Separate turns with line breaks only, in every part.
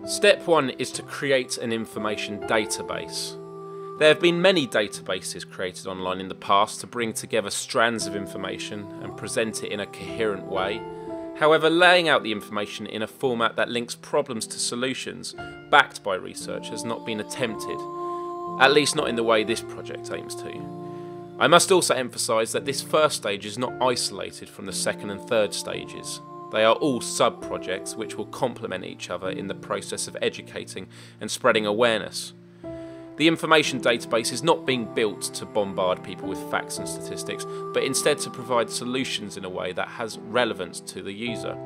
Step 1 is to create an information database. There have been many databases created online in the past to bring together strands of information and present it in a coherent way. However, laying out the information in a format that links problems to solutions, backed by research, has not been attempted, at least not in the way this project aims to. I must also emphasise that this first stage is not isolated from the second and third stages. They are all sub-projects which will complement each other in the process of educating and spreading awareness. The information database is not being built to bombard people with facts and statistics, but instead to provide solutions in a way that has relevance to the user.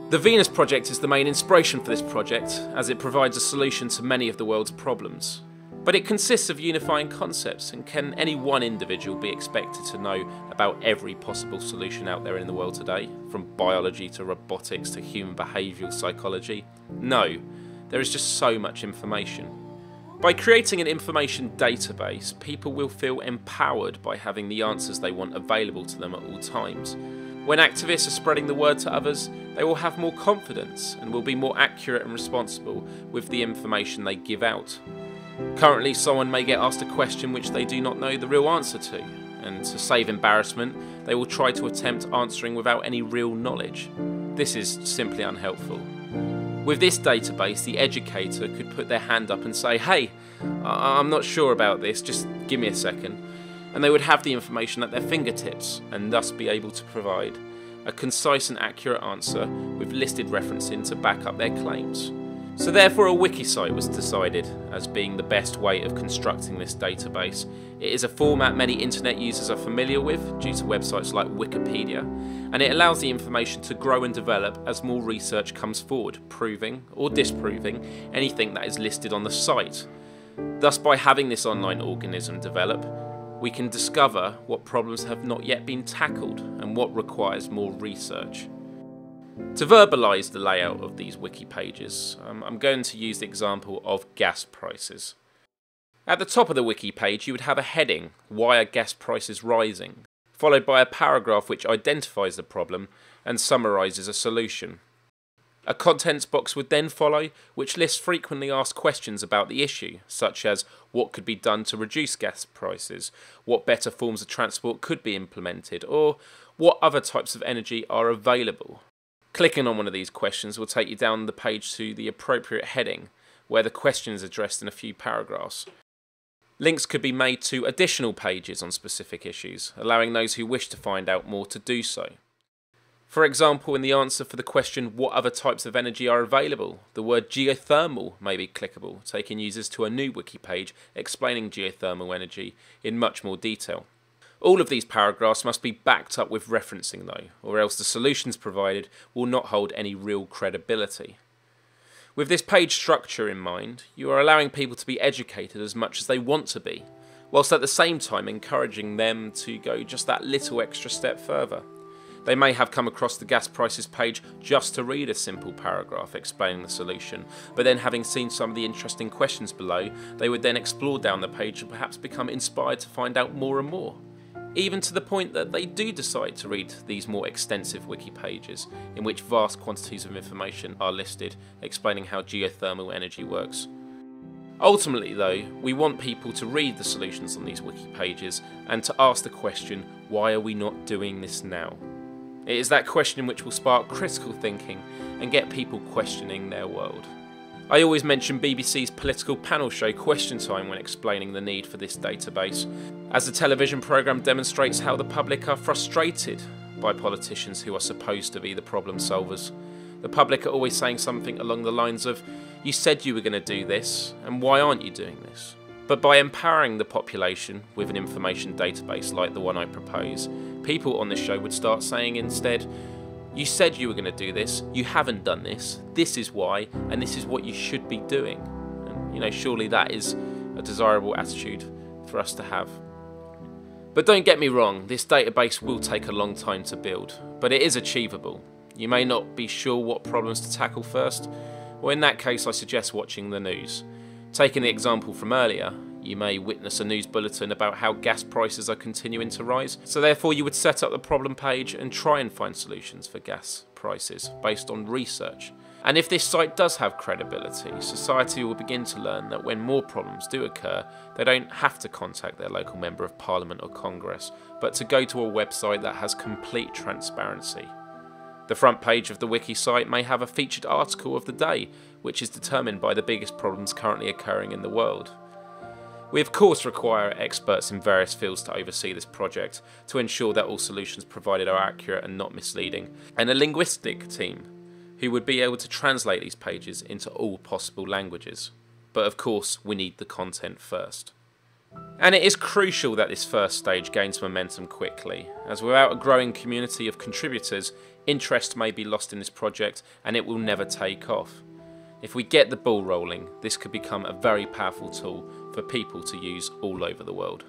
The Venus project is the main inspiration for this project, as it provides a solution to many of the world's problems. But it consists of unifying concepts, and can any one individual be expected to know about every possible solution out there in the world today, from biology to robotics to human behavioural psychology? No, there is just so much information. By creating an information database, people will feel empowered by having the answers they want available to them at all times. When activists are spreading the word to others, they will have more confidence and will be more accurate and responsible with the information they give out. Currently, someone may get asked a question which they do not know the real answer to, and to save embarrassment, they will try to attempt answering without any real knowledge. This is simply unhelpful. With this database, the educator could put their hand up and say, "Hey, I'm not sure about this, just give me a second," and they would have the information at their fingertips and thus be able to provide a concise and accurate answer with listed referencing to back up their claims. So therefore a wiki site was decided as being the best way of constructing this database. It is a format many internet users are familiar with due to websites like Wikipedia, and it allows the information to grow and develop as more research comes forward, proving or disproving anything that is listed on the site. Thus, by having this online organism develop, we can discover what problems have not yet been tackled and what requires more research. To verbalise the layout of these wiki pages, I'm going to use the example of gas prices. At the top of the wiki page you would have a heading, "Why are gas prices rising?" followed by a paragraph which identifies the problem and summarises a solution. A contents box would then follow, which lists frequently asked questions about the issue, such as what could be done to reduce gas prices, what better forms of transport could be implemented, or what other types of energy are available. Clicking on one of these questions will take you down the page to the appropriate heading, where the question is addressed in a few paragraphs. Links could be made to additional pages on specific issues, allowing those who wish to find out more to do so. For example, in the answer for the question, what other types of energy are available, the word geothermal may be clickable, taking users to a new wiki page explaining geothermal energy in much more detail. All of these paragraphs must be backed up with referencing though, or else the solutions provided will not hold any real credibility. With this page structure in mind, you are allowing people to be educated as much as they want to be, whilst at the same time encouraging them to go just that little extra step further. They may have come across the gas prices page just to read a simple paragraph explaining the solution, but then having seen some of the interesting questions below, they would then explore down the page and perhaps become inspired to find out more and more. Even to the point that they do decide to read these more extensive wiki pages, in which vast quantities of information are listed, explaining how geothermal energy works. Ultimately though, we want people to read the solutions on these wiki pages and to ask the question, why are we not doing this now? It is that question which will spark critical thinking and get people questioning their world. I always mention BBC's political panel show Question Time when explaining the need for this database, as the television programme demonstrates how the public are frustrated by politicians who are supposed to be the problem solvers. The public are always saying something along the lines of, "You said you were going to do this, and why aren't you doing this?" But by empowering the population with an information database like the one I propose, people on this show would start saying instead, "You said you were going to do this, you haven't done this is why, and this is what you should be doing." And, surely that is a desirable attitude for us to have. But don't get me wrong, this database will take a long time to build, but it is achievable. You may not be sure what problems to tackle first, or in that case I suggest watching the news. Taking the example from earlier, you may witness a news bulletin about how gas prices are continuing to rise, so therefore you would set up the problem page and try and find solutions for gas prices based on research. And if this site does have credibility, society will begin to learn that when more problems do occur, they don't have to contact their local Member of Parliament or Congress, but to go to a website that has complete transparency. The front page of the wiki site may have a featured article of the day, which is determined by the biggest problems currently occurring in the world. We of course require experts in various fields to oversee this project to ensure that all solutions provided are accurate and not misleading, and a linguistic team who would be able to translate these pages into all possible languages. But of course, we need the content first. And it is crucial that this first stage gains momentum quickly, as without a growing community of contributors, interest may be lost in this project and it will never take off. If we get the ball rolling, this could become a very powerful tool for people to use all over the world.